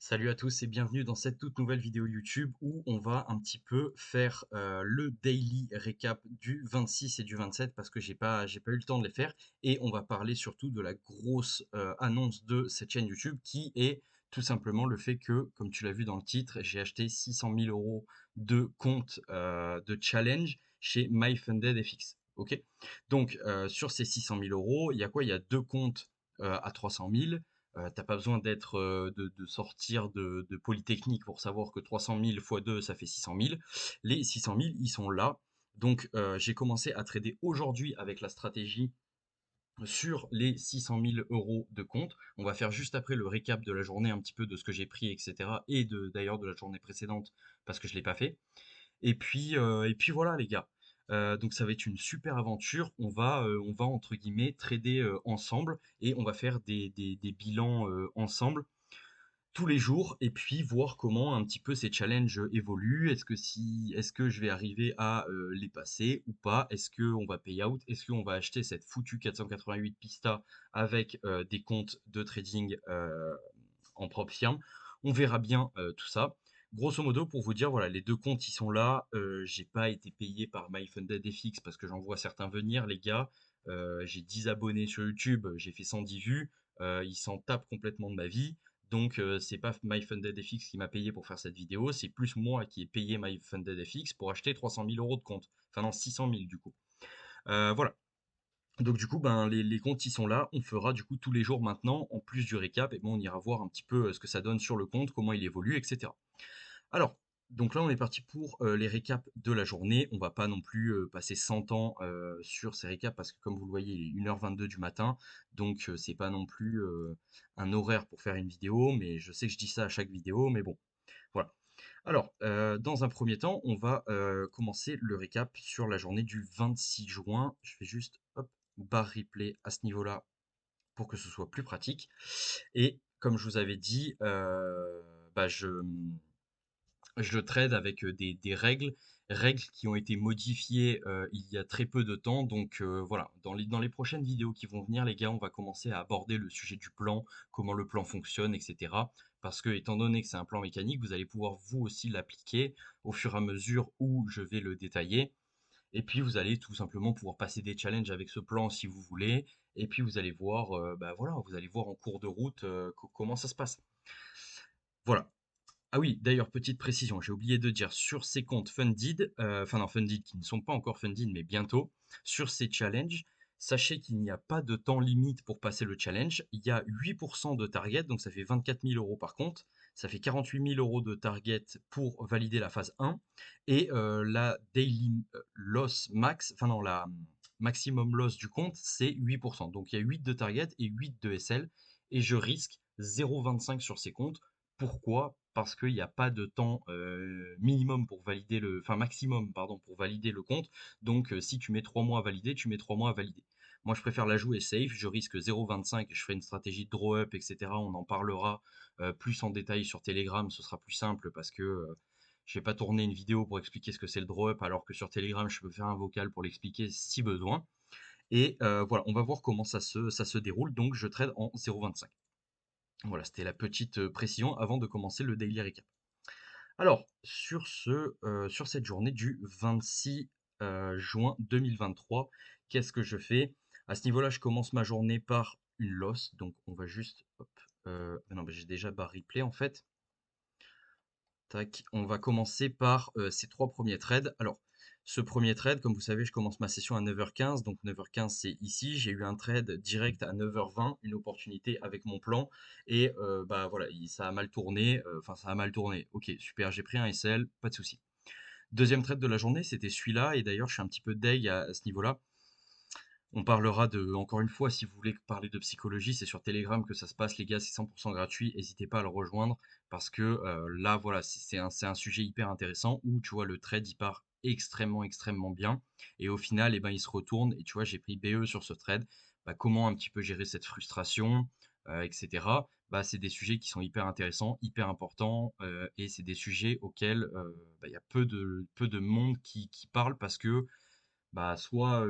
Salut à tous et bienvenue dans cette toute nouvelle vidéo YouTube où on va un petit peu faire le daily récap du 26 et du 27 parce que j'ai pas eu le temps de les faire et on va parler surtout de la grosse annonce de cette chaîne YouTube qui est tout simplement le fait que, comme tu l'as vu dans le titre, j'ai acheté 600 000 euros de compte de challenge chez MyFundedFX. Ok. Donc sur ces 600 000 euros, il y a quoi? Il y a deux comptes à 300 000. T'as pas besoin de sortir de Polytechnique pour savoir que 300 000 fois 2, ça fait 600 000. Les 600 000, ils sont là. Donc, j'ai commencé à trader aujourd'hui avec la stratégie sur les 600 000 euros de compte. On va faire juste après le récap de la journée, un petit peu de ce que j'ai pris, etc. Et d'ailleurs de la journée précédente, parce que je ne l'ai pas fait. Et puis voilà les gars. Donc ça va être une super aventure. On va entre guillemets trader ensemble et on va faire des bilans ensemble tous les jours et puis voir comment un petit peu ces challenges évoluent. Est-ce que je vais arriver à les passer ou pas? Est-ce que on va pay out? Est-ce qu'on va acheter cette foutue 488 Pista avec des comptes de trading en propre firme? On verra bien tout ça. Grosso modo, pour vous dire, voilà, les deux comptes, ils sont là. J'ai pas été payé par MyFundedFX parce que j'en vois certains venir, les gars. J'ai 10 abonnés sur YouTube, j'ai fait 110 vues. Ils s'en tapent complètement de ma vie. Donc, c'est pas MyFundedFX qui m'a payé pour faire cette vidéo, c'est plus moi qui ai payé MyFundedFX pour acheter 300 000 euros de compte. Enfin, non, 600 000 du coup. Voilà. Donc, du coup, ben, les comptes, ils sont là. On fera du coup tous les jours maintenant, en plus du récap, et bon, on ira voir un petit peu ce que ça donne sur le compte, comment il évolue, etc. Alors, donc là, on est parti pour les récaps de la journée. On va pas non plus passer 100 ans sur ces récaps parce que, comme vous le voyez, il est 1h22 du matin. Donc, c'est pas non plus un horaire pour faire une vidéo. Mais je sais que je dis ça à chaque vidéo. Mais bon, voilà. Alors, dans un premier temps, on va commencer le récap sur la journée du 26 juin. Je fais juste, hop, barre replay à ce niveau-là pour que ce soit plus pratique. Et comme je vous avais dit, bah, je le trade avec des règles qui ont été modifiées il y a très peu de temps. Donc voilà, dans les prochaines vidéos qui vont venir, les gars, on va commencer à aborder le sujet du plan, comment le plan fonctionne, etc. Parce que étant donné que c'est un plan mécanique, vous allez pouvoir vous aussi l'appliquer au fur et à mesure où je vais le détailler. Et puis vous allez tout simplement pouvoir passer des challenges avec ce plan si vous voulez. Et puis vous allez voir, bah voilà, vous allez voir en cours de route comment ça se passe. Voilà. Ah oui, d'ailleurs, petite précision, j'ai oublié de dire, sur ces comptes funded, enfin non, funded qui ne sont pas encore funded, mais bientôt, sur ces challenges, sachez qu'il n'y a pas de temps limite pour passer le challenge. Il y a 8% de target, donc ça fait 24 000 euros par compte. Ça fait 48 000 euros de target pour valider la phase 1. Et la daily loss max, enfin non, la maximum loss du compte, c'est 8%. Donc il y a 8 de target et 8 de SL. Et je risque 0,25 sur ces comptes. Pourquoi? Parce qu'il n'y a pas de temps minimum pour valider enfin maximum, pardon, pour valider le compte. Donc, si tu mets 3 mois à valider, tu mets 3 mois à valider. Moi, je préfère la jouer safe. Je risque 0,25. Je ferai une stratégie de draw up, etc. On en parlera plus en détail sur Telegram. Ce sera plus simple parce que je vais pas tourner une vidéo pour expliquer ce que c'est le draw up, alors que sur Telegram, je peux faire un vocal pour l'expliquer si besoin. Et voilà, on va voir comment ça se déroule. Donc, je trade en 0,25. Voilà, c'était la petite précision avant de commencer le daily recap. Alors, sur cette journée du 26 juin 2023, qu'est-ce que je fais? À ce niveau-là, je commence ma journée par une loss. Donc, on va juste, hop, non, j'ai déjà barre replay en fait. Tac, on va commencer par ces trois premiers trades. Alors, ce premier trade, comme vous savez, je commence ma session à 9h15. Donc, 9h15, c'est ici. J'ai eu un trade direct à 9h20, une opportunité avec mon plan. Et bah voilà, ça a mal tourné. Enfin, ça a mal tourné. Ok, super, j'ai pris un SL, pas de souci. Deuxième trade de la journée, c'était celui-là. Et d'ailleurs, je suis un petit peu deg à ce niveau-là. On parlera encore une fois, si vous voulez parler de psychologie, c'est sur Telegram que ça se passe, les gars, c'est 100% gratuit, n'hésitez pas à le rejoindre, parce que là, voilà, c'est un sujet hyper intéressant, où, tu vois, le trade, il part extrêmement, extrêmement bien, et au final, eh ben, il se retourne, et tu vois, j'ai pris BE sur ce trade. Bah, comment un petit peu gérer cette frustration, etc. Bah, c'est des sujets qui sont hyper intéressants, hyper importants, et c'est des sujets auxquels bah, il y a peu de monde qui parle, parce que bah, soit,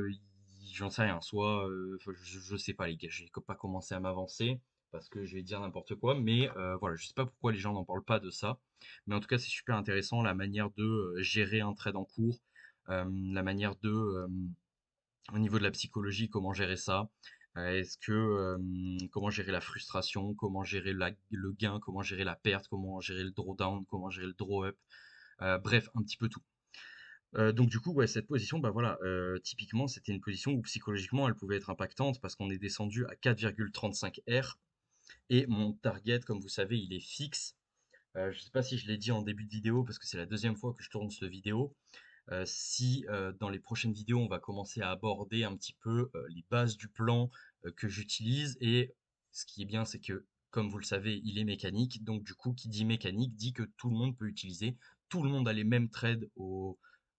j'en sais rien, soit, enfin, je sais pas les gars, j'ai pas commencé à m'avancer. parce que je vais dire n'importe quoi, mais voilà, je sais pas pourquoi les gens n'en parlent pas de ça, mais en tout cas, c'est super intéressant la manière de gérer un trade en cours, la manière de, au niveau de la psychologie, comment gérer ça, comment gérer la frustration, comment gérer le gain, comment gérer la perte, comment gérer le drawdown, comment gérer le draw up, bref, un petit peu tout. Donc du coup, ouais, cette position, bah voilà, typiquement, c'était une position où psychologiquement, elle pouvait être impactante parce qu'on est descendu à 4,35 R et mon target, comme vous savez, il est fixe. Je ne sais pas si je l'ai dit en début de vidéo parce que c'est la deuxième fois que je tourne cette vidéo. Si dans les prochaines vidéos, on va commencer à aborder un petit peu les bases du plan que j'utilise. Et ce qui est bien, c'est que, comme vous le savez, il est mécanique. Donc, du coup, qui dit mécanique dit que tout le monde peut utiliser. Tout le monde a les mêmes trades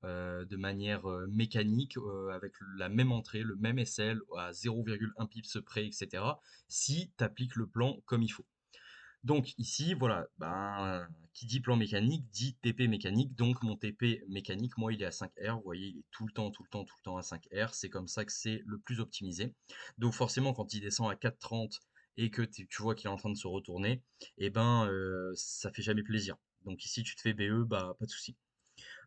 de manière mécanique, avec la même entrée, le même SL, à 0,1 pips près, etc. Si tu appliques le plan comme il faut. Donc ici, voilà, ben, qui dit plan mécanique dit TP mécanique. Donc mon TP mécanique, moi, il est à 5R. Vous voyez, il est tout le temps, tout le temps, tout le temps à 5R. C'est comme ça que c'est le plus optimisé. Donc forcément, quand il descend à 4,30 et que tu vois qu'il est en train de se retourner, eh ben, ça fait jamais plaisir. Donc ici, tu te fais BE, bah pas de souci.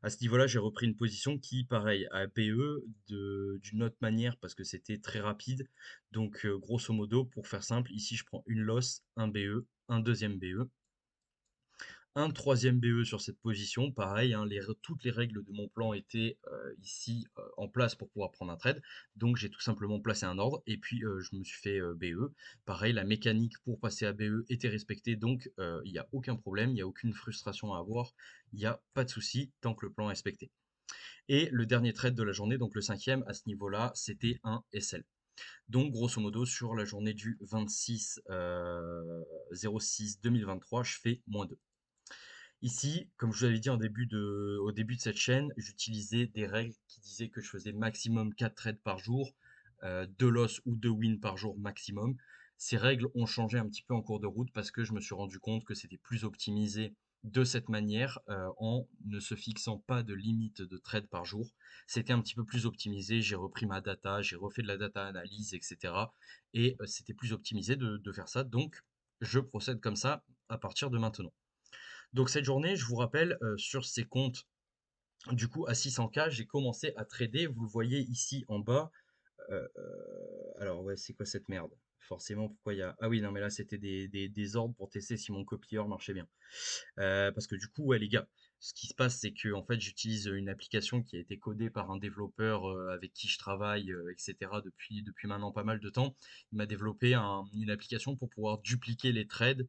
À ce niveau-là, j'ai repris une position qui, pareil, a BE d'une autre manière parce que c'était très rapide. Donc, grosso modo, pour faire simple, ici, je prends une loss, un BE, un deuxième BE, un troisième BE sur cette position. Pareil, hein, toutes les règles de mon plan étaient ici en place pour pouvoir prendre un trade. Donc, j'ai tout simplement placé un ordre et puis je me suis fait BE. Pareil, la mécanique pour passer à BE était respectée. Donc, il n'y a aucun problème, il n'y a aucune frustration à avoir. Il n'y a pas de souci tant que le plan est respecté. Et le dernier trade de la journée, donc le cinquième, à ce niveau-là, c'était un SL. Donc, grosso modo, sur la journée du 26 06 2023, je fais -2. Ici, comme je vous avais dit au début de cette chaîne, j'utilisais des règles qui disaient que je faisais maximum 4 trades par jour, 2 loss ou 2 wins par jour maximum. Ces règles ont changé un petit peu en cours de route parce que je me suis rendu compte que c'était plus optimisé de cette manière, en ne se fixant pas de limite de trades par jour. C'était un petit peu plus optimisé, j'ai repris ma data, j'ai refait de la data analyse, etc. Et c'était plus optimisé de faire ça. Donc, je procède comme ça à partir de maintenant. Donc cette journée, je vous rappelle, sur ces comptes, du coup, à 600K, j'ai commencé à trader. Vous le voyez ici en bas. Alors, ouais, c'est quoi cette merde? Forcément, pourquoi il y a... Ah oui, non, mais là, c'était des ordres pour tester si mon copieur marchait bien. Parce que du coup, ouais, les gars, ce qui se passe, c'est que en fait, j'utilise une application qui a été codée par un développeur avec qui je travaille, etc. depuis maintenant pas mal de temps. Il m'a développé une application pour pouvoir dupliquer les trades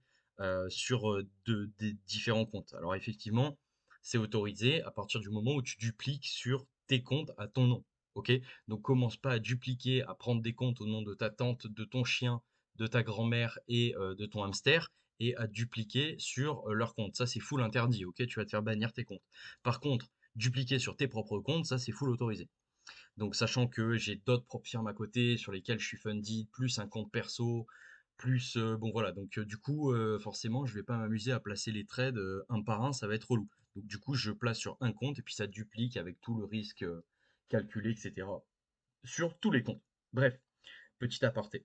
sur des différents comptes. Alors effectivement, c'est autorisé à partir du moment où tu dupliques sur tes comptes à ton nom. Ok? Donc commence pas à dupliquer, à prendre des comptes au nom de ta tante, de ton chien, de ta grand-mère et de ton hamster et à dupliquer sur leur compte. Ça, c'est full interdit, ok? Tu vas te faire bannir tes comptes. Par contre, dupliquer sur tes propres comptes, ça, c'est full autorisé. Donc, sachant que j'ai d'autres propres firmes à côté sur lesquelles je suis funded, plus un compte perso, plus... bon, voilà. Donc, du coup, forcément, je vais pas m'amuser à placer les trades un par un, ça va être relou. Donc, du coup, je place sur un compte et puis ça duplique avec tout le risque calculé, etc. Sur tous les comptes. Bref, petit aparté.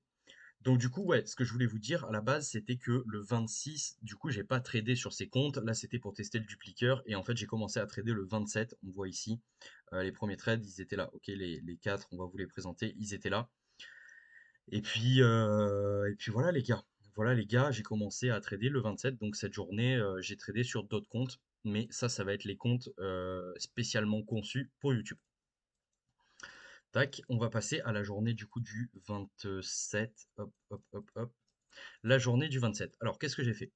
Donc du coup, ouais, ce que je voulais vous dire à la base, c'était que le 26, du coup, j'ai pas tradé sur ces comptes. Là, c'était pour tester le dupliqueur. Et en fait, j'ai commencé à trader le 27. On voit ici, les premiers trades, ils étaient là. Ok, les 4, on va vous les présenter. Ils étaient là. Et puis voilà, les gars. Voilà, les gars, j'ai commencé à trader le 27. Donc cette journée, j'ai tradé sur d'autres comptes. Mais ça va être les comptes spécialement conçus pour YouTube. Tac, on va passer à la journée du coup du 27. Hop, hop, hop, hop. La journée du 27. Alors, qu'est-ce que j'ai fait?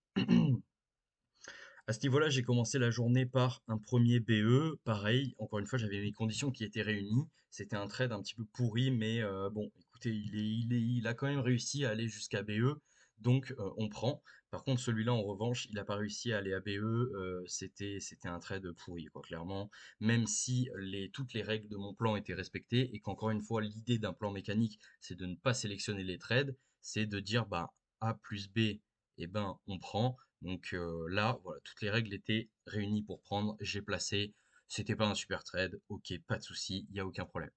À ce niveau-là, j'ai commencé la journée par un premier BE. Pareil, encore une fois, j'avais mes conditions qui étaient réunies. C'était un trade un petit peu pourri, mais bon, écoutez, il a quand même réussi à aller jusqu'à BE, donc on prend. Par contre, celui-là, en revanche, il n'a pas réussi à aller à BE. C'était un trade pourri, quoi, clairement. Même si toutes les règles de mon plan étaient respectées, et qu'encore une fois, l'idée d'un plan mécanique, c'est de ne pas sélectionner les trades, c'est de dire, bah, A plus B, eh ben, on prend. Donc là, voilà, toutes les règles étaient réunies pour prendre. J'ai placé. C'était pas un super trade. Ok, pas de souci, il n'y a aucun problème.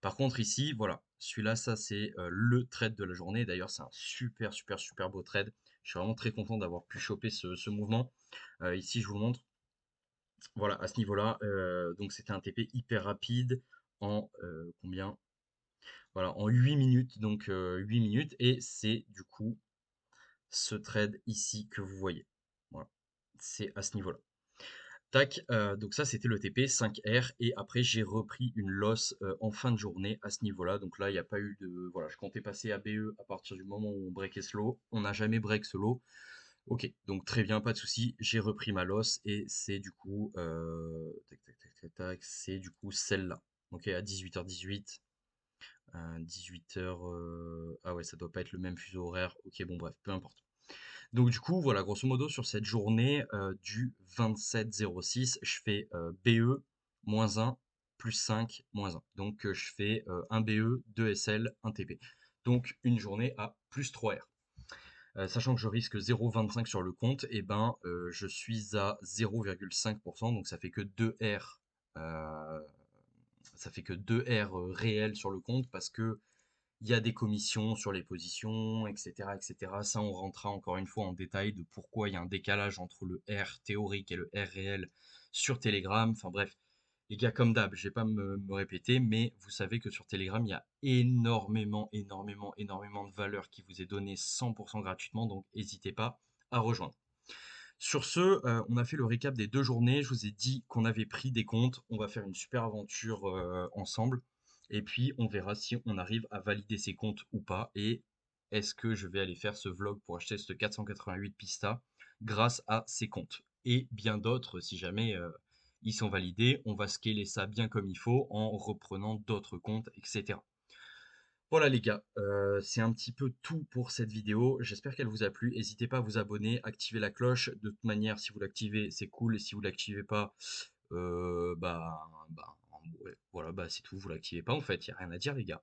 Par contre ici, voilà, celui-là, ça c'est le trade de la journée. D'ailleurs, c'est un super, super, super beau trade. Je suis vraiment très content d'avoir pu choper ce mouvement. Ici, je vous le montre. Voilà, à ce niveau-là, donc c'était un TP hyper rapide en combien? Voilà, en 8 minutes, donc 8 minutes, et c'est du coup ce trade ici que vous voyez. Voilà, c'est à ce niveau-là. Tac, donc ça c'était le TP 5R et après j'ai repris une loss en fin de journée à ce niveau-là. Donc là, il n'y a pas eu de. Voilà, je comptais passer à BE à partir du moment où on breakait ce lot. On n'a jamais break ce lot. Ok, donc très bien, pas de souci. J'ai repris ma loss et c'est du coup. Tac, tac, tac, tac, tac, c'est du coup celle-là. Ok, à 18h18. 18h. Ah ouais, ça doit pas être le même fuseau horaire. Ok, bon, bref, peu importe. Donc du coup, voilà, grosso modo, sur cette journée du 27-06, je fais BE, moins 1, plus 5, moins 1. Donc je fais 1 BE, 2 SL, 1 TP. Donc une journée à plus 3 R. Sachant que je risque 0,25 sur le compte, et ben je suis à 0,5%, donc ça fait que 2 R. Ça fait que 2 R réels sur le compte parce que il y a des commissions sur les positions, etc., etc. Ça, on rentrera encore une fois en détail de pourquoi il y a un décalage entre le R théorique et le R réel sur Telegram. Enfin bref, les gars, comme d'hab, je vais pas me répéter, mais vous savez que sur Telegram, il y a énormément, énormément, énormément de valeur qui vous est donnée 100% gratuitement, donc n'hésitez pas à rejoindre. Sur ce, on a fait le récap des 2 journées. Je vous ai dit qu'on avait pris des comptes. On va faire une super aventure ensemble. Et puis, on verra si on arrive à valider ces comptes ou pas. Et est-ce que je vais aller faire ce vlog pour acheter ce 488 Pista grâce à ces comptes. Et bien d'autres, si jamais ils sont validés, on va scaler ça bien comme il faut en reprenant d'autres comptes, etc. Voilà les gars, c'est un petit peu tout pour cette vidéo. J'espère qu'elle vous a plu. N'hésitez pas à vous abonner, activer la cloche. De toute manière, si vous l'activez, c'est cool. Et si vous l'activez pas, ouais, voilà, bah c'est tout. Vous l'activez pas en fait. Il n'y a rien à dire les gars.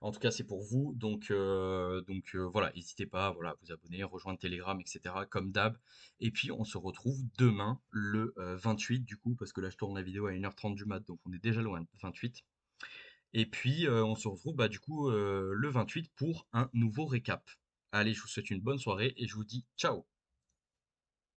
En tout cas, c'est pour vous. Donc voilà, n'hésitez pas, voilà, à vous abonner, rejoindre Telegram, etc. Comme d'hab. Et puis on se retrouve demain, le 28 du coup, parce que là je tourne la vidéo à 1h30 du mat, donc on est déjà loin, 28. Et puis, on se retrouve bah, du coup le 28 pour un nouveau récap. Allez, je vous souhaite une bonne soirée et je vous dis ciao!